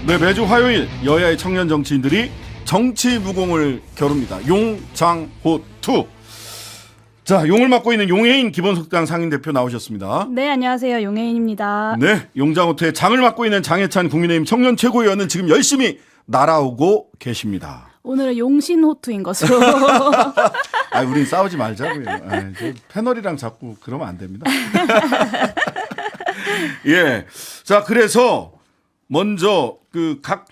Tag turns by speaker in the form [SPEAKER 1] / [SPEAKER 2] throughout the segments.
[SPEAKER 1] 네, 매주 화요일 여야의 청년 정치인들이 정치 무공을 겨룹니다. 용장호2. 자, 용을 맡고 있는 용해인 기본소득당 상임대표 나오셨습니다.
[SPEAKER 2] 네, 안녕하세요. 용해인입니다.
[SPEAKER 1] 네, 용장호2의 장을 맡고 있는 장해찬 국민의힘 청년 최고위원은 지금 열심히 날아오고 계십니다.
[SPEAKER 2] 오늘은 용신호투인 것으로.
[SPEAKER 1] 아, 우린 싸우지 말자고요. 아, 패널이랑 자꾸 그러면 안 됩니다. 예. 자, 그래서 먼저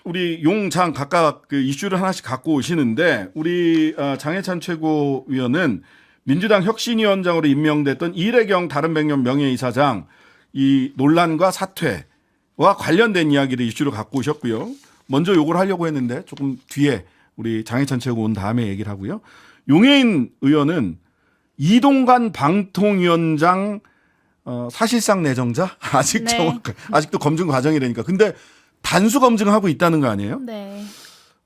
[SPEAKER 1] 우리 용장 각각 이슈를 하나씩 갖고 오시는데 우리 장해찬 최고위원은 민주당 혁신위원장으로 임명됐던 이래경 다른백년 명예이사장 이 논란과 사퇴와 관련된 이야기를 이슈로 갖고 오셨고요. 먼저 요걸 하려고 했는데 조금 뒤에 우리 장해찬 최고 온 다음에 얘기를 하고요. 용해인 의원은 이동관 방통위원장 사실상 내정자
[SPEAKER 2] 네.
[SPEAKER 1] 아직도 검증 과정이라니까. 근데 단수 검증하고 있다는 거 아니에요?
[SPEAKER 2] 네.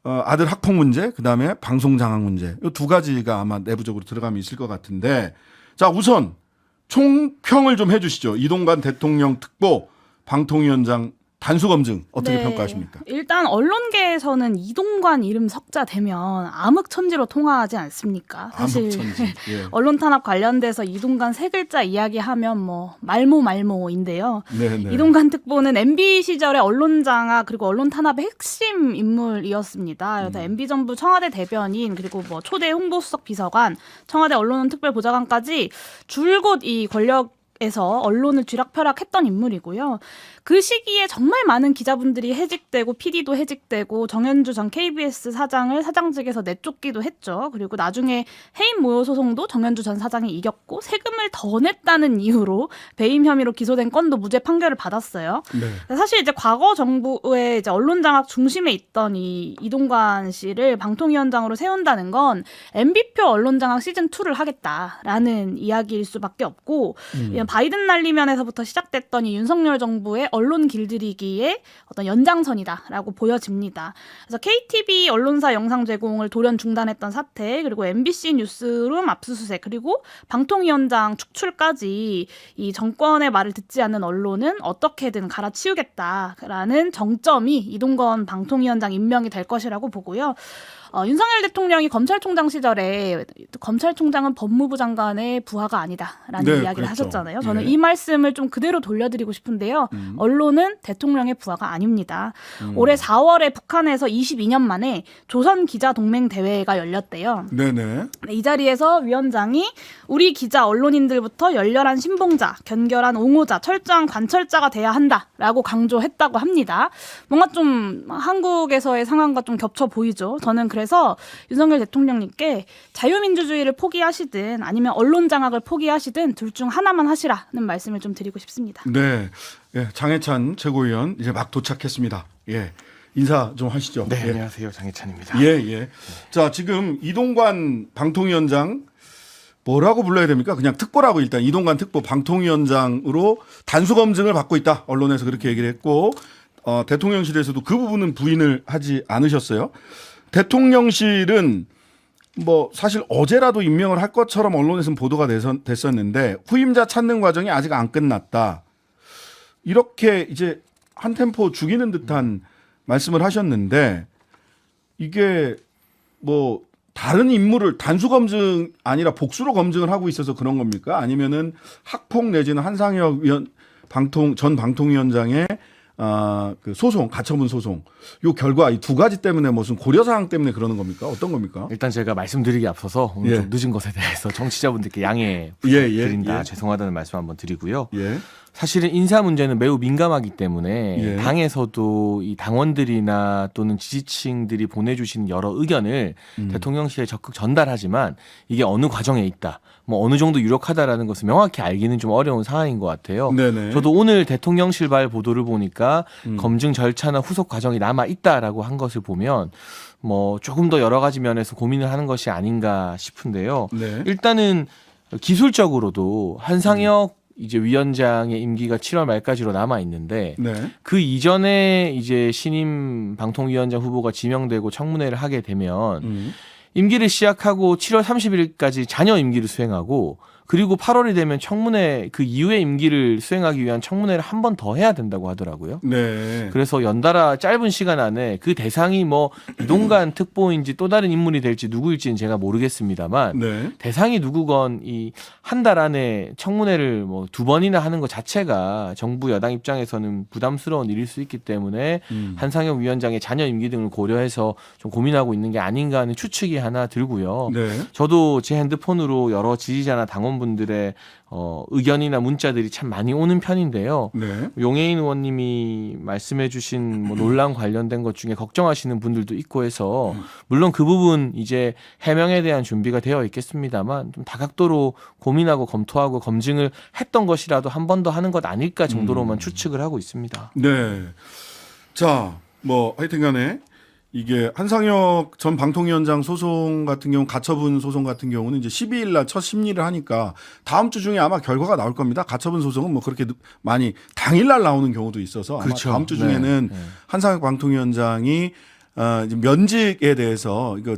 [SPEAKER 1] 아들 학폭 문제, 그다음에 방송 장악 문제. 이 두 가지가 아마 내부적으로 들어가면 있을 것 같은데. 자, 우선 총평을 좀 해 주시죠. 이동관 대통령 특보 방통위원장 단수 검증 어떻게
[SPEAKER 2] 네.
[SPEAKER 1] 평가하십니까?
[SPEAKER 2] 일단 언론계에서는 이동관 이름 석자되면 암흑천지로 통하지 않습니까? 사실
[SPEAKER 1] 암흑천지. 예.
[SPEAKER 2] 언론 탄압 관련돼서 이동관 세 글자 이야기하면 뭐 말모인데요.
[SPEAKER 1] 네네.
[SPEAKER 2] 이동관 특보는 MB 시절의 언론 장악 그리고 언론 탄압의 핵심 인물이었습니다. 그래서 MB 정부 청와대 대변인 그리고 뭐 초대 홍보수석 비서관, 청와대 언론 특별보좌관까지 줄곧 이 권력에서 언론을 쥐락펴락했던 인물이고요. 그 시기에 정말 많은 기자분들이 해직되고 PD도 해직되고 정현주 전 KBS 사장을 사장직에서 내쫓기도 했죠. 그리고 나중에 해임 모여 소송도 정현주 전 사장이 이겼고 세금을 더 냈다는 이유로 배임 혐의로 기소된 건도 무죄 판결을 받았어요.
[SPEAKER 1] 네.
[SPEAKER 2] 사실 이제 과거 정부의 이제 언론 장악 중심에 있던 이 이동관 씨를 방통위원장으로 세운다는 건 MB표 언론 장악 시즌 2를 하겠다라는 이야기일 수밖에 없고 바이든 날리면에서부터 시작됐던 이 윤석열 정부의 언론 길들이기의 어떤 연장선이다라고 보여집니다. 그래서 KTV 언론사 영상 제공을 돌연 중단했던 사태, 그리고 MBC 뉴스룸 압수수색, 그리고 방통위원장 축출까지 이 정권의 말을 듣지 않는 언론은 어떻게든 갈아치우겠다라는 정점이 이동건 방통위원장 임명이 될 것이라고 보고요. 윤석열 대통령이 검찰총장 시절에 검찰총장은 법무부 장관의 부하가 아니다라는
[SPEAKER 1] 네,
[SPEAKER 2] 이야기를
[SPEAKER 1] 그랬죠.
[SPEAKER 2] 하셨잖아요. 저는
[SPEAKER 1] 예.
[SPEAKER 2] 이 말씀을 좀 그대로 돌려드리고 싶은데요. 언론은 대통령의 부하가 아닙니다. 올해 4월에 북한에서 22년 만에 조선 기자 동맹 대회가 열렸대요.
[SPEAKER 1] 네네.
[SPEAKER 2] 이 자리에서 위원장이 우리 기자 언론인들부터 열렬한 신봉자, 견결한 옹호자, 철저한 관철자가 돼야 한다라고 강조했다고 합니다. 뭔가 좀 한국에서의 상황과 좀 겹쳐 보이죠. 저는 그래서 윤석열 대통령님께 자유민주주의를 포기하시든 아니면 언론 장악을 포기하시든 둘 중 하나만 하시라는 말씀을 좀 드리고 싶습니다.
[SPEAKER 1] 네. 예, 장해찬 최고위원 이제 막 도착했습니다. 예. 인사 좀 하시죠.
[SPEAKER 3] 네,
[SPEAKER 1] 예.
[SPEAKER 3] 안녕하세요. 장해찬입니다.
[SPEAKER 1] 예, 예. 자, 지금 이동관 방통위원장 뭐라고 불러야 됩니까? 그냥 특보라고 일단 이동관 특보 방통위원장으로 단수 검증을 받고 있다. 언론에서 그렇게 얘기를 했고 대통령실에서도 그 부분은 부인을 하지 않으셨어요. 대통령실은 뭐 사실 어제라도 임명을 할 것처럼 언론에서는 보도가 됐었는데 후임자 찾는 과정이 아직 안 끝났다. 이렇게 이제 한 템포 죽이는 듯한 말씀을 하셨는데 이게 뭐 다른 인물을 단수 검증 아니라 복수로 검증을 하고 있어서 그런 겁니까? 아니면은 학폭 내지는 한상혁 전 방통위원장의 그 소송, 가처분 소송, 요 결과 이 두 가지 때문에 무슨 고려사항 때문에 그러는 겁니까? 어떤 겁니까?
[SPEAKER 3] 일단 제가 말씀드리기 앞서서 오늘
[SPEAKER 1] 예.
[SPEAKER 3] 좀 늦은 것에 대해서 정치자분들께 양해
[SPEAKER 1] 예,
[SPEAKER 3] 드린다.
[SPEAKER 1] 예.
[SPEAKER 3] 죄송하다는 말씀 한번 드리고요.
[SPEAKER 1] 예.
[SPEAKER 3] 사실은 인사 문제는 매우 민감하기 때문에
[SPEAKER 1] 예.
[SPEAKER 3] 당에서도 이 당원들이나 또는 지지층들이 보내주신 여러 의견을 대통령실에 적극 전달하지만 이게 어느 과정에 있다, 뭐 어느 정도 유력하다라는 것을 명확히 알기는 좀 어려운 상황인 것 같아요.
[SPEAKER 1] 네네.
[SPEAKER 3] 저도 오늘 대통령실발 보도를 보니까 검증 절차나 후속 과정이 남아 있다라고 한 것을 보면 뭐 조금 더 여러 가지 면에서 고민을 하는 것이 아닌가 싶은데요.
[SPEAKER 1] 네.
[SPEAKER 3] 일단은 기술적으로도 한상혁 이제 위원장의 임기가 7월 말까지로 남아 있는데
[SPEAKER 1] 네.
[SPEAKER 3] 그 이전에 이제 신임 방통위원장 후보가 지명되고 청문회를 하게 되면 임기를 시작하고 7월 30일까지 잔여 임기를 수행하고 그리고 8월이 되면 청문회 그 이후의 임기를 수행하기 위한 청문회를 한 번 더 해야 된다고 하더라고요.
[SPEAKER 1] 네.
[SPEAKER 3] 그래서 연달아 짧은 시간 안에 그 대상이 뭐 이동관 특보인지 또 다른 인물이 될지 누구일지는 제가 모르겠습니다만
[SPEAKER 1] 네.
[SPEAKER 3] 대상이 누구건 이 한 달 안에 청문회를 뭐 2번이나 하는 것 자체가 정부 여당 입장에서는 부담스러운 일일 수 있기 때문에 한상혁 위원장의 자녀 임기 등을 고려해서 좀 고민하고 있는 게 아닌가 하는 추측이 하나 들고요.
[SPEAKER 1] 네.
[SPEAKER 3] 저도 제 핸드폰으로 여러 지지자나 당원분들의 의견이나 문자들이 참 많이 오는 편인데요.
[SPEAKER 1] 네.
[SPEAKER 3] 용해인 의원님이 말씀해주신 뭐 논란 관련된 것 중에 걱정하시는 분들도 있고 해서 물론 그 부분 이제 해명에 대한 준비가 되어 있겠습니다만 좀 다각도로 고민하고 검토하고 검증을 했던 것이라도 한 번 더 하는 것 아닐까 정도로만 추측을 하고 있습니다.
[SPEAKER 1] 네. 자, 뭐 하여튼간에 이게 한상혁 전 방통위원장 소송 같은 경우 가처분 소송 같은 경우는 이제 12일 날 첫 심리를 하니까 다음 주 중에 아마 결과가 나올 겁니다. 가처분 소송은 뭐 그렇게 많이 당일 날 나오는 경우도 있어서 아마
[SPEAKER 3] 그렇죠.
[SPEAKER 1] 다음 주 중에는
[SPEAKER 3] 네. 네.
[SPEAKER 1] 한상혁 방통위원장이 이제 면직에 대해서 이거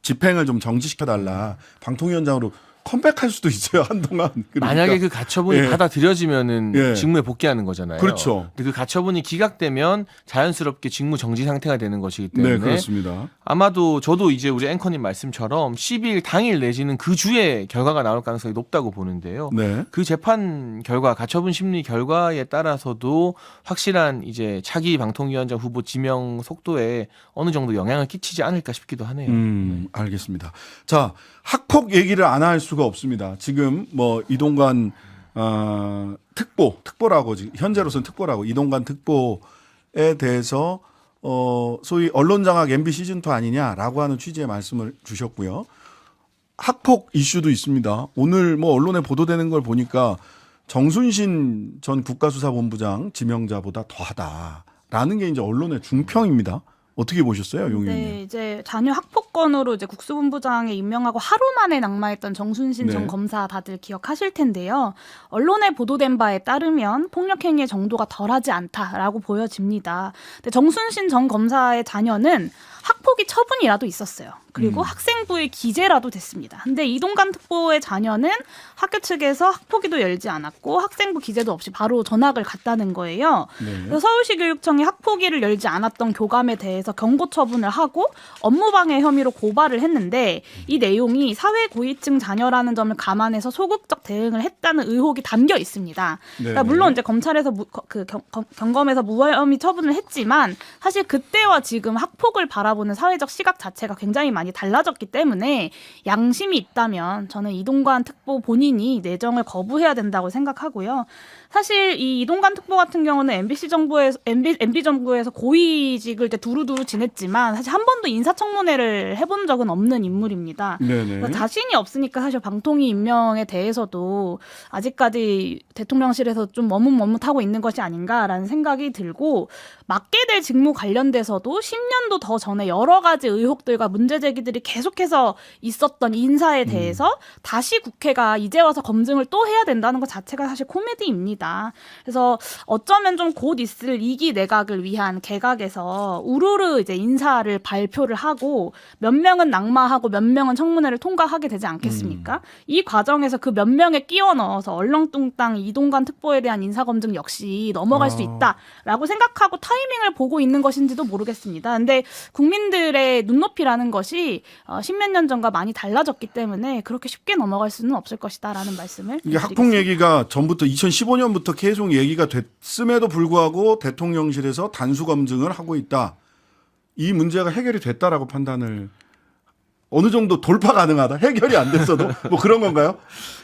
[SPEAKER 1] 집행을 좀 정지시켜 달라. 방통위원장으로 컴백할 수도 있어요, 한동안. 그러니까.
[SPEAKER 3] 만약에 그 가처분이
[SPEAKER 1] 예.
[SPEAKER 3] 받아들여지면은
[SPEAKER 1] 예.
[SPEAKER 3] 직무에 복귀하는 거잖아요.
[SPEAKER 1] 그렇죠.
[SPEAKER 3] 근데 그 가처분이 기각되면 자연스럽게 직무 정지 상태가 되는 것이기 때문에
[SPEAKER 1] 네, 그렇습니다.
[SPEAKER 3] 아마도 저도 이제 우리 앵커님 말씀처럼 12일 당일 내지는 그 주에 결과가 나올 가능성이 높다고 보는데요.
[SPEAKER 1] 네.
[SPEAKER 3] 그 재판 결과, 가처분 심리 결과에 따라서도 확실한 이제 차기 방통위원장 후보 지명 속도에 어느 정도 영향을 끼치지 않을까 싶기도 하네요.
[SPEAKER 1] 알겠습니다. 자, 학폭 얘기를 안 할 수가 없습니다. 지금 뭐 이동관 특보라고 지금 현재로서는 특보라고 이동관 특보에 대해서 소위 언론장악 MB 시즌2 아니냐라고 하는 취지의 말씀을 주셨고요. 학폭 이슈도 있습니다. 오늘 뭐 언론에 보도되는 걸 보니까 정순신 전 국가수사본부장 지명자보다 더하다라는 게 이제 언론의 중평입니다. 어떻게 보셨어요, 용 의원님?
[SPEAKER 2] 네, 이제 자녀 학폭건으로 이제 국수본부장에 임명하고 하루 만에 낙마했던 정순신
[SPEAKER 1] 네.
[SPEAKER 2] 전 검사 다들 기억하실 텐데요. 언론에 보도된 바에 따르면 폭력 행위의 정도가 덜하지 않다라고 보여집니다. 근데 정순신 전 검사의 자녀는 학폭위 처분이라도 있었어요. 그리고 학생부의 기재라도 됐습니다. 근데 이동관 특보의 자녀는 학교 측에서 학폭위도 열지 않았고 학생부 기재도 없이 바로 전학을 갔다는 거예요.
[SPEAKER 1] 네.
[SPEAKER 2] 그래서 서울시 교육청이 학폭위를 열지 않았던 교감에 대해서 경고 처분을 하고 업무방해 혐의로 고발을 했는데 이 내용이 사회고위층 자녀라는 점을 감안해서 소극적 대응을 했다는 의혹이 담겨 있습니다. 그러니까 물론 이제 검찰에서 경검에서 무혐의 처분을 했지만 사실 그때와 지금 학폭을 바라보는 사회적 시각 자체가 굉장히 많이 달라졌기 때문에 양심이 있다면 저는 이동관 특보 본인이 내정을 거부해야 된다고 생각하고요. 사실 이 이동관 특보 같은 경우는 MB 정부에서 고위직을 두루두루 지냈지만 사실 한 번도 인사청문회를 해본 적은 없는 인물입니다.
[SPEAKER 1] 네네.
[SPEAKER 2] 자신이 없으니까 사실 방통위 임명에 대해서도 아직까지 대통령실에서 좀 머뭇머뭇하고 있는 것이 아닌가라는 생각이 들고 맡게 될 직무 관련돼서도 10년도 더 전에 여러 가지 의혹들과 문제 제기들이 계속해서 있었던 인사에 대해서 다시 국회가 이제 와서 검증을 또 해야 된다는 것 자체가 사실 코미디입니다. 그래서 어쩌면 좀 곧 있을 2기 내각을 위한 개각에서 우르르 이제 인사를 발표를 하고 몇 명은 낙마하고 몇 명은 청문회를 통과하게 되지 않겠습니까? 이 과정에서 그 몇 명에 끼워 넣어서 얼렁뚱땅 이동관 특보에 대한 인사검증 역시 넘어갈 수 있다라고 생각하고 타이밍을 보고 있는 것인지도 모르겠습니다. 근데 국민들의 눈높이라는 것이 10몇 년 전과 많이 달라졌기 때문에 그렇게 쉽게 넘어갈 수는 없을 것이다라는 말씀을
[SPEAKER 1] 이게
[SPEAKER 2] 드리겠습니다.
[SPEAKER 1] 학폭 얘기가 전부터 2015년부터 계속 얘기가 됐음에도 불구하고 대통령실에서 단수 검증을 하고 있다. 이 문제가 해결이 됐다라고 판단을 어느 정도 돌파 가능하다. 해결이 안 됐어도 뭐 그런 건가요?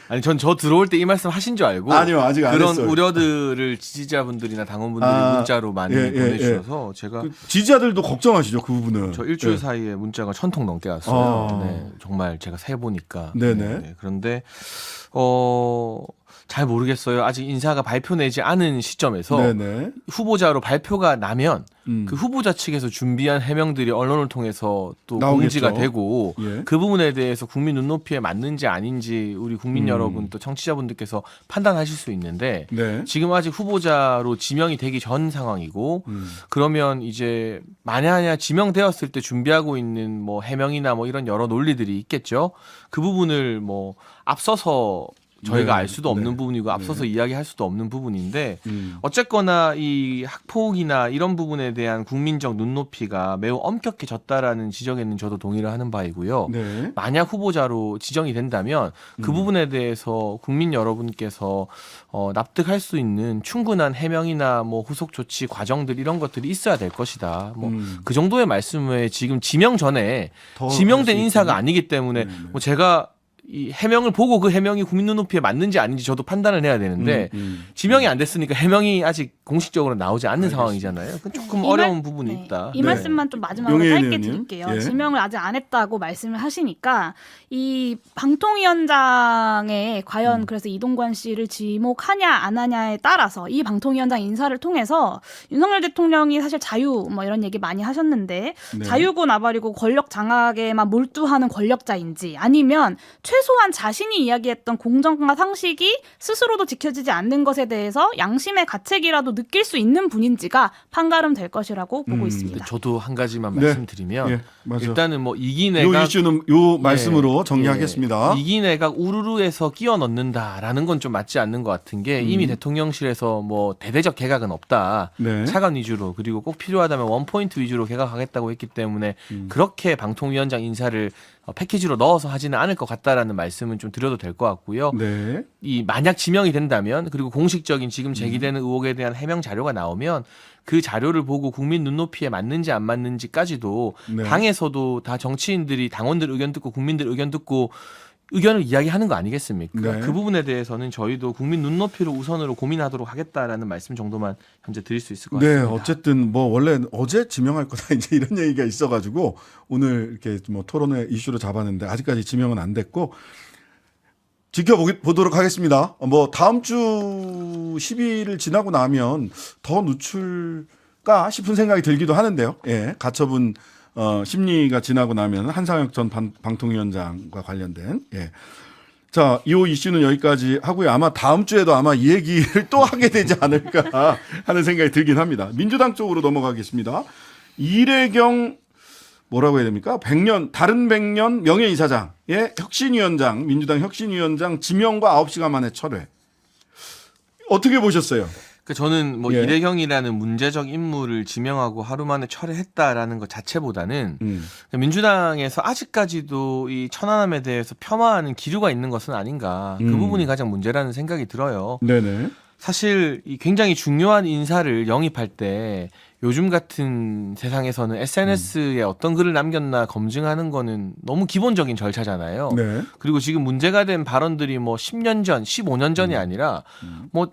[SPEAKER 3] 아니 전 저 들어올 때 이 말씀 하신 줄 알고
[SPEAKER 1] 아니요, 아직 안
[SPEAKER 3] 그런
[SPEAKER 1] 했어요.
[SPEAKER 3] 우려들을 지지자분들이나 당원분들이 문자로 많이 보내주셔서 제가
[SPEAKER 1] 그 지지자들도 걱정하시죠, 그 부분은.
[SPEAKER 3] 저 일주일
[SPEAKER 1] 예.
[SPEAKER 3] 사이에 문자가 1000통 넘게 왔어요.
[SPEAKER 1] 아.
[SPEAKER 3] 네, 정말 제가 세 보니까.
[SPEAKER 1] 네네.
[SPEAKER 3] 그런데 잘 모르겠어요. 아직 인사가 발표내지 않은 시점에서
[SPEAKER 1] 네네.
[SPEAKER 3] 후보자로 발표가 나면
[SPEAKER 1] 음.
[SPEAKER 3] 그 후보자 측에서 준비한 해명들이 언론을 통해서 또
[SPEAKER 1] 나오겠죠.
[SPEAKER 3] 공지가 되고
[SPEAKER 1] 예.
[SPEAKER 3] 그 부분에 대해서 국민 눈높이에 맞는지 아닌지 우리 국민 여러분 또 청취자분들께서 판단하실 수 있는데
[SPEAKER 1] 네.
[SPEAKER 3] 지금 아직 후보자로 지명이 되기 전 상황이고 그러면 이제 만약 지명되었을 때 준비하고 있는 뭐 해명이나 뭐 이런 여러 논리들이 있겠죠. 그 부분을 뭐 앞서서 저희가
[SPEAKER 1] 네.
[SPEAKER 3] 알 수도 없는
[SPEAKER 1] 네.
[SPEAKER 3] 부분이고 앞서서 이야기할 수도 없는 부분인데
[SPEAKER 1] 음.
[SPEAKER 3] 어쨌거나 이 학폭이나 이런 부분에 대한 국민적 눈높이가 매우 엄격해졌다라는 지적에는 저도 동의를 하는 바이고요.
[SPEAKER 1] 네.
[SPEAKER 3] 만약 후보자로 지정이 된다면 그 부분에 대해서 국민 여러분께서 납득할 수 있는 충분한 해명이나 뭐 후속 조치 과정들 이런 것들이 있어야 될 것이다. 뭐 그 정도의 말씀에 지금 지명 전에
[SPEAKER 1] 더
[SPEAKER 3] 지명된
[SPEAKER 1] 할수
[SPEAKER 3] 인사가
[SPEAKER 1] 있겠네.
[SPEAKER 3] 아니기 때문에
[SPEAKER 1] 네네.
[SPEAKER 3] 뭐 제가 이 해명을 보고 그 해명이 국민 눈높이에 맞는지 아닌지 저도 판단을 해야 되는데 지명이 안 됐으니까 해명이 아직 공식적으로 나오지 않는 상황이잖아요. 그건 조금 어려운 부분이
[SPEAKER 2] 네.
[SPEAKER 3] 있다.
[SPEAKER 2] 이
[SPEAKER 1] 네.
[SPEAKER 2] 말씀만 좀 마지막으로
[SPEAKER 1] 용혜인
[SPEAKER 2] 짧게
[SPEAKER 1] 의원님.
[SPEAKER 2] 드릴게요.
[SPEAKER 1] 예.
[SPEAKER 2] 지명을 아직 안 했다고 말씀을 하시니까 이 방통위원장에 과연 그래서 이동관 씨를 지목하냐 안 하냐에 따라서 이 방통위원장 인사를 통해서 윤석열 대통령이 사실 자유 뭐 이런 얘기 많이 하셨는데
[SPEAKER 1] 네.
[SPEAKER 2] 자유고 나발이고 권력 장악에만 몰두하는 권력자인지 아니면 최소한 자신이 이야기했던 공정과 상식이 스스로도 지켜지지 않는 것에 대해서 양심의 가책이라도 느낄 수 있는 분인지가 판가름 될 것이라고 보고 있습니다.
[SPEAKER 3] 저도 한 가지만
[SPEAKER 1] 네.
[SPEAKER 3] 말씀드리면
[SPEAKER 1] 예, 맞아.
[SPEAKER 3] 일단은 뭐
[SPEAKER 1] 요
[SPEAKER 3] 이기내각
[SPEAKER 1] 이슈는 요 말씀으로 정리하겠습니다.
[SPEAKER 3] 이기내각 우르르에서 끼워 넣는다라는 건 좀 맞지 않는 것 같은 게 이미 대통령실에서 뭐 대대적 개각은 없다.
[SPEAKER 1] 네.
[SPEAKER 3] 차관 위주로 그리고 꼭 필요하다면 원포인트 위주로 개각하겠다고 했기 때문에 그렇게 방통위원장 인사를 패키지로 넣어서 하지는 않을 것 같다라는 말씀은 좀 드려도 될 것 같고요.
[SPEAKER 1] 네.
[SPEAKER 3] 이 만약 지명이 된다면 그리고 공식적인 지금 제기되는 의혹에 대한 해명 자료가 나오면 그 자료를 보고 국민 눈높이에 맞는지 안 맞는지까지도
[SPEAKER 1] 네.
[SPEAKER 3] 당에서도 다 정치인들이 당원들 의견 듣고 국민들 의견 듣고 의견을 이야기하는 거 아니겠습니까?
[SPEAKER 1] 네.
[SPEAKER 3] 그 부분에 대해서는 저희도 국민 눈높이를 우선으로 고민하도록 하겠다라는 말씀 정도만 현재 드릴 수 있을 것
[SPEAKER 1] 네,
[SPEAKER 3] 같습니다.
[SPEAKER 1] 어쨌든 뭐 원래 어제 지명할 거다 이제 이런 얘기가 있어가지고 오늘 이렇게 뭐 토론회 이슈로 잡았는데 아직까지 지명은 안 됐고 지켜보도록 하겠습니다. 뭐 다음 주 10일을 지나고 나면 더 늦출까 싶은 생각이 들기도 하는데요. 예, 가처분 심리가 지나고 나면 한상혁 전 방통위원장과 관련된 예. 자, 이 이슈는 여기까지 하고요. 아마 다음 주에도 아마 이 얘기를 또 하게 되지 않을까 하는 생각이 들긴 합니다. 민주당 쪽으로 넘어가겠습니다. 이래경 뭐라고 해야 됩니까? 다른 100년 명예이사장의 혁신위원장, 민주당 혁신위원장 지명과 9시간 만에 철회. 어떻게 보셨어요?
[SPEAKER 3] 그러니까 저는 뭐
[SPEAKER 1] 예.
[SPEAKER 3] 이래경이라는 문제적 인물을 지명하고 하루 만에 철회했다라는 것 자체보다는 그러니까 민주당에서 아직까지도 이 천안함에 대해서 폄하하는 기류가 있는 것은 아닌가 그 부분이 가장 문제라는 생각이 들어요.
[SPEAKER 1] 네네.
[SPEAKER 3] 사실 이 굉장히 중요한 인사를 영입할 때 요즘 같은 세상에서는 SNS에 어떤 글을 남겼나 검증하는 거는 너무 기본적인 절차잖아요.
[SPEAKER 1] 네.
[SPEAKER 3] 그리고 지금 문제가 된 발언들이 뭐 10년 전, 15년 전이 아니라 뭐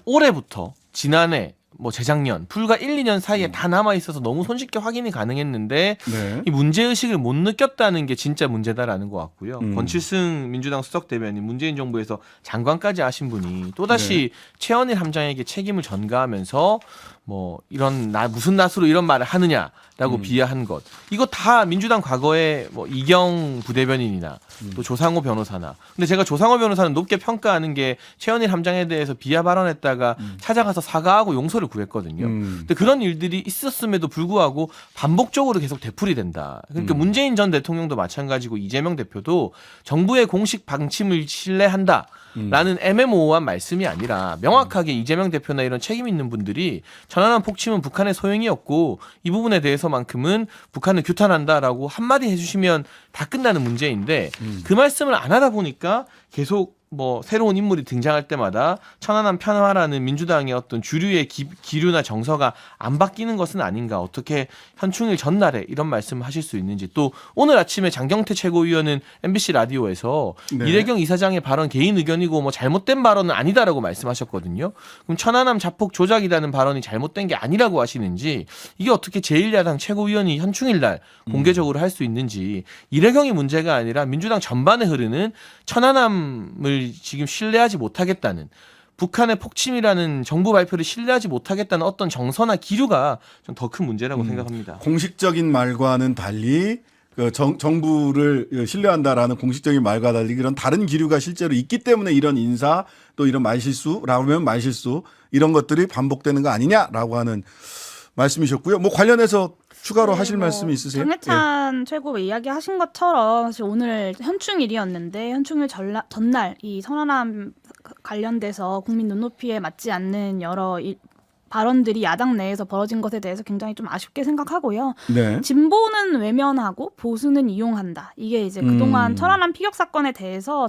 [SPEAKER 3] 올해부터 지난해 뭐 재작년 불과 1, 2년 사이에 다 남아 있어서 너무 손쉽게 확인이 가능했는데
[SPEAKER 1] 네.
[SPEAKER 3] 이 문제 의식을 못 느꼈다는 게 진짜 문제다라는 것 같고요.
[SPEAKER 1] 음.
[SPEAKER 3] 권칠승 민주당 수석 대변인 문재인 정부에서 장관까지 하신 분이 또다시 최현일 함장에게 책임을 전가하면서 뭐 이런 무슨 낯으로 이런 말을 하느냐라고 비하한 것 이거 다 민주당 과거에 뭐 이경 부대변인이나 또 조상호 변호사나 근데 제가 조상호 변호사는 높게 평가하는 게 최현일 함장에 대해서 비하 발언했다가 찾아가서 사과하고 용서를 구했거든요. 근데 그런 일들이 있었음에도 불구하고 반복적으로 계속 되풀이된다. 그러니까 문재인 전 대통령도 마찬가지고 이재명 대표도 정부의 공식 방침을 신뢰한다. 라는 애매모호한 말씀이 아니라 명확하게 이재명 대표나 이런 책임 있는 분들이 천안함 폭침은 북한의 소행이었고 이 부분에 대해서만큼은 북한을 규탄한다라고 한마디 해주시면 다 끝나는 문제인데 그 말씀을 안 하다 보니까 계속 뭐 새로운 인물이 등장할 때마다 천안함 편화라는 민주당의 어떤 주류의 기류나 정서가 안 바뀌는 것은 아닌가 어떻게 현충일 전날에 이런 말씀을 하실 수 있는지 또 오늘 아침에 장경태 최고위원은 MBC 라디오에서
[SPEAKER 1] 네.
[SPEAKER 3] 이래경 이사장의 발언 개인 의견이고 뭐 잘못된 발언은 아니다라고 말씀하셨거든요. 그럼 천안함 자폭 조작이라는 발언이 잘못된 게 아니라고 하시는지 이게 어떻게 제1야당 최고위원이 현충일 날 공개적으로 할 수 있는지 이래경이 문제가 아니라 민주당 전반에 흐르는 천안함을 지금 신뢰하지 못하겠다는 북한의 폭침이라는 정부 발표를 신뢰하지 못하겠다는 어떤 정서나 기류가 좀 더 큰 문제라고 생각합니다.
[SPEAKER 1] 공식적인 말과는 달리 정부를 신뢰한다라는 공식적인 말과 달리 이런 다른 기류가 실제로 있기 때문에 이런 인사 또 이런 말실수라고 하면 말실수 이런 것들이 반복되는 거 아니냐라고 하는 말씀이셨고요. 뭐 관련해서 추가로
[SPEAKER 2] 네,
[SPEAKER 1] 하실 말씀이 있으세요?
[SPEAKER 2] 장해찬 최고 이야기하신 것처럼 사실 오늘 현충일이었는데 현충일 전날 이 천안함 관련돼서 국민 눈높이에 맞지 않는 여러 발언들이 야당 내에서 벌어진 것에 대해서 굉장히 좀 아쉽게 생각하고요.
[SPEAKER 1] 네.
[SPEAKER 2] 진보는 외면하고 보수는 이용한다. 이게 이제 그동안 천안함 피격 사건에 대해서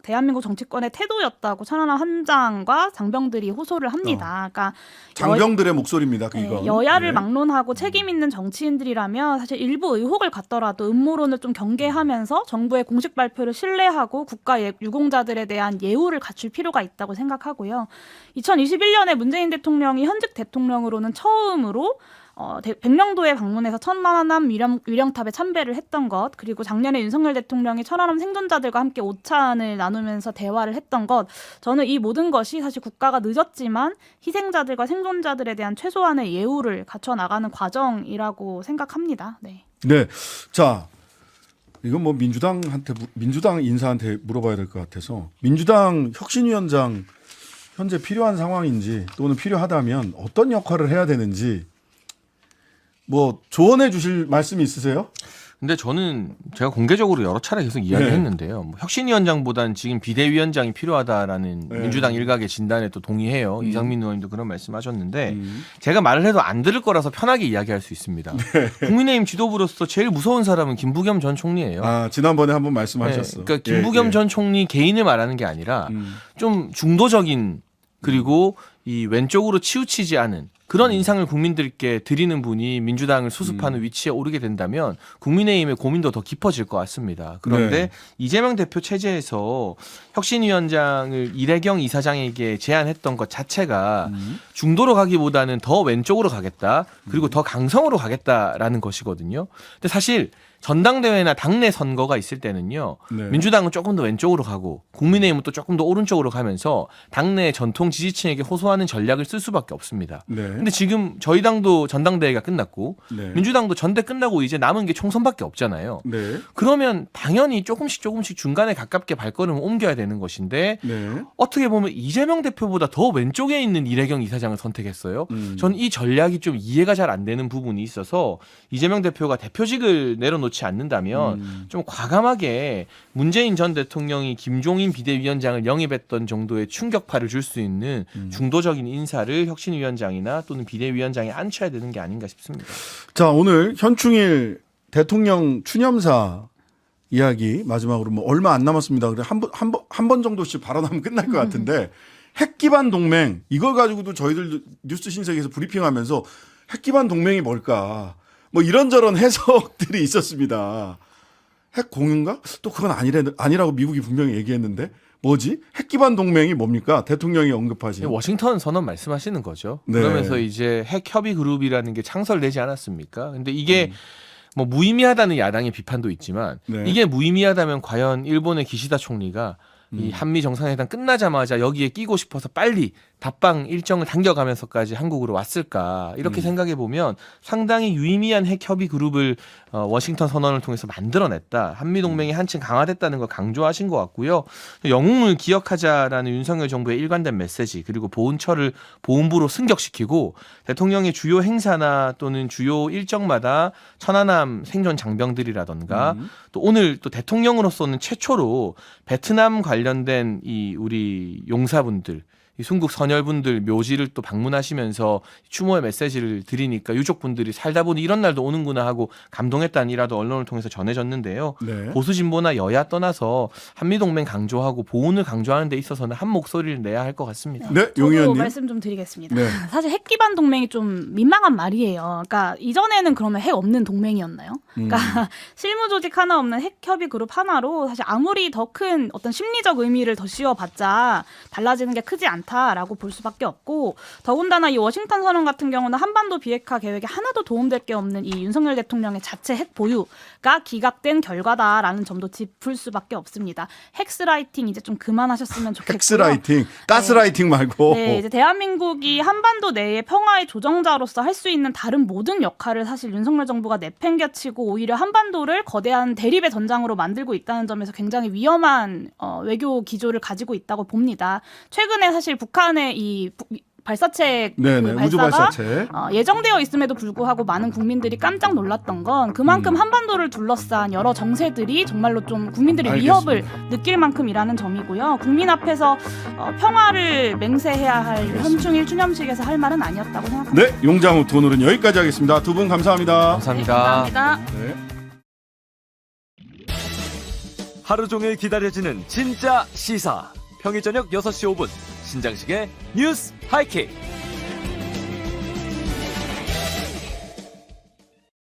[SPEAKER 2] 대한민국 정치권의 태도였다고 천안함 함장과 장병들이 호소를 합니다. 그러니까
[SPEAKER 1] 장병들의 목소리입니다. 이건.
[SPEAKER 2] 여야를
[SPEAKER 1] 네.
[SPEAKER 2] 막론하고 책임 있는 정치인들이라면 사실 일부 의혹을 갖더라도 음모론을 좀 경계하면서 정부의 공식 발표를 신뢰하고 국가 유공자들에 대한 예우를 갖출 필요가 있다고 생각하고요. 2021년에 문재인 대통령이 현직 대통령으로는 처음으로 백령도에 방문해서 천안함 위령탑에 참배를 했던 것, 그리고 작년에 윤석열 대통령이 천안함 생존자들과 함께 오찬을 나누면서 대화를 했던 것, 저는 이 모든 것이 사실 국가가 늦었지만 희생자들과 생존자들에 대한 최소한의 예우를 갖춰 나가는 과정이라고 생각합니다. 네.
[SPEAKER 1] 네. 자, 이건 뭐 민주당 인사한테 물어봐야 될 것 같아서 민주당 혁신위원장 현재 필요한 상황인지 또는 필요하다면 어떤 역할을 해야 되는지 뭐 조언해 주실 말씀이 있으세요?
[SPEAKER 3] 근데 저는 제가 공개적으로 여러 차례 계속 이야기했는데요. 뭐 혁신위원장보다는 지금 비대위원장이 필요하다라는 민주당 일각의 진단에 또 동의해요. 이상민 의원님도 그런 말씀하셨는데 제가 말을 해도 안 들을 거라서 편하게 이야기할 수 있습니다. 국민의힘 지도부로서 제일 무서운 사람은 김부겸 전 총리예요.
[SPEAKER 1] 아, 지난번에 한번 말씀하셨어.
[SPEAKER 3] 그러니까 김부겸 전 총리 개인을 말하는 게 아니라 좀 중도적인 그리고 이 왼쪽으로 치우치지 않은 그런 인상을 국민들께 드리는 분이 민주당을 수습하는 위치에 오르게 된다면 국민의힘의 고민도 더 깊어질 것 같습니다. 그런데
[SPEAKER 1] 네.
[SPEAKER 3] 이재명 대표 체제에서 혁신위원장을 이래경 이사장에게 제안했던 것 자체가 중도로 가기보다는 더 왼쪽으로 가겠다. 그리고 더 강성으로 가겠다라는 것이거든요. 근데 사실 전당대회나 당내 선거가 있을 때는요.
[SPEAKER 1] 네.
[SPEAKER 3] 민주당은 조금 더 왼쪽으로 가고 국민의힘은 또 조금 더 오른쪽으로 가면서 당내 전통 지지층에게 호소하는 전략을 쓸 수밖에 없습니다.
[SPEAKER 1] 네.
[SPEAKER 3] 근데 지금 저희 당도 전당대회가 끝났고
[SPEAKER 1] 네.
[SPEAKER 3] 민주당도 전대 끝나고 이제 남은 게 총선밖에 없잖아요.
[SPEAKER 1] 네.
[SPEAKER 3] 그러면 당연히 조금씩 중간에 가깝게 발걸음을 옮겨야 되는 것인데
[SPEAKER 1] 네.
[SPEAKER 3] 어떻게 보면 이재명 대표보다 더 왼쪽에 있는 이래경 이사장을 선택했어요. 저는 이 전략이 좀 이해가 잘 안 되는 부분이 있어서 이재명 대표가 대표직을 내려놓지 않는다면 좀 과감하게 문재인 전 대통령이 김종인 비대위원장을 영입했던 정도의 충격파를 줄 수 있는 중도적인 인사를 혁신위원장이나 또는 비대위원장에 앉혀야 되는 게 아닌가 싶습니다.
[SPEAKER 1] 자, 오늘 현충일 대통령 추념사 이야기 마지막으로 뭐 얼마 안 남았습니다. 그래 한 번 정도씩 발언하면 끝날 것 같은데 핵 기반 동맹 이걸 가지고도 저희들 뉴스 신세계에서 브리핑하면서 핵 기반 동맹이 뭘까? 뭐 이런저런 해석들이 있었습니다. 핵 공유인가? 또 그건 아니라고 미국이 분명히 얘기했는데 뭐지? 핵 기반 동맹이 뭡니까? 대통령이 언급하신
[SPEAKER 3] 워싱턴 선언 말씀하시는 거죠.
[SPEAKER 1] 네.
[SPEAKER 3] 그러면서 이제 핵 협의 그룹이라는 게 창설되지 않았습니까? 근데 이게 뭐 무의미하다는 야당의 비판도 있지만
[SPEAKER 1] 네.
[SPEAKER 3] 이게 무의미하다면 과연 일본의 기시다 총리가 이 한미 정상회담 끝나자마자 여기에 끼고 싶어서 빨리 답방 일정을 당겨가면서까지 한국으로 왔을까 이렇게 생각해 보면 상당히 유의미한 핵 협의 그룹을 워싱턴 선언을 통해서 만들어냈다. 한미 동맹이 한층 강화됐다는 걸 강조하신 것 같고요. 영웅을 기억하자라는 윤석열 정부의 일관된 메시지 그리고 보훈부로 승격시키고 대통령의 주요 행사나 또는 주요 일정마다 천안함 생존 장병들이라던가 또 오늘 또 대통령으로서는 최초로 베트남 관련된 이 우리 용사분들 이 순국 선열분들 묘지를 또 방문하시면서 추모의 메시지를 드리니까 유족분들이 살다 보니 이런 날도 오는구나 하고 감동했다는 일화도 언론을 통해서 전해졌는데요.
[SPEAKER 1] 네.
[SPEAKER 3] 보수 진보나 여야 떠나서 한미동맹 강조하고 보훈을 강조하는 데 있어서는 한 목소리를 내야 할 것 같습니다.
[SPEAKER 1] 네,
[SPEAKER 2] 저도
[SPEAKER 1] 용의원님.
[SPEAKER 2] 말씀 좀 드리겠습니다.
[SPEAKER 1] 네.
[SPEAKER 2] 사실 핵 기반 동맹이 좀 민망한 말이에요. 그러니까 이전에는 그러면 핵 없는 동맹이었나요? 그러니까 실무 조직 하나 없는 핵 협의 그룹 하나로 사실 아무리 더 큰 어떤 심리적 의미를 더 씌워봤자 달라지는 게 크지 않다라고 볼 수밖에 없고 더군다나 이 워싱턴 선언 같은 경우는 한반도 비핵화 계획에 하나도 도움될 게 없는 이 윤석열 대통령의 자체 핵 보유가 기각된 결과다라는 점도 짚을 수밖에 없습니다. 헥스라이팅 이제 좀 그만하셨으면 좋겠고요.
[SPEAKER 1] 헥스라이팅, 가스라이팅 말고.
[SPEAKER 2] 네, 이제 대한민국이 한반도 내의 평화의 조정자로서 할 수 있는 다른 모든 역할을 사실 윤석열 정부가 내팽개치고 오히려 한반도를 거대한 대립의 전장으로 만들고 있다는 점에서 굉장히 위험한 외교 기조를 가지고 있다고 봅니다. 최근에 사실 북한의 이 발사체
[SPEAKER 1] 네네,
[SPEAKER 2] 그
[SPEAKER 1] 우주
[SPEAKER 2] 발사가
[SPEAKER 1] 발사체.
[SPEAKER 2] 예정되어 있음에도 불구하고 많은 국민들이 깜짝 놀랐던 건 그만큼 한반도를 둘러싼 여러 정세들이 정말로 좀 국민들의
[SPEAKER 1] 알겠습니다.
[SPEAKER 2] 위협을 느낄 만큼이라는 점이고요. 국민 앞에서 평화를 맹세해야 할 현충일 추념식에서 할 말은 아니었다고 생각합니다.
[SPEAKER 1] 네, 용장우 오늘은 여기까지 하겠습니다. 두 분 감사합니다.
[SPEAKER 3] 감사합니다.
[SPEAKER 2] 네, 감사합니다.
[SPEAKER 1] 네.
[SPEAKER 4] 하루 종일 기다려지는 진짜 시사. 평일 저녁 6시 5분 신장식의 뉴스 하이킥.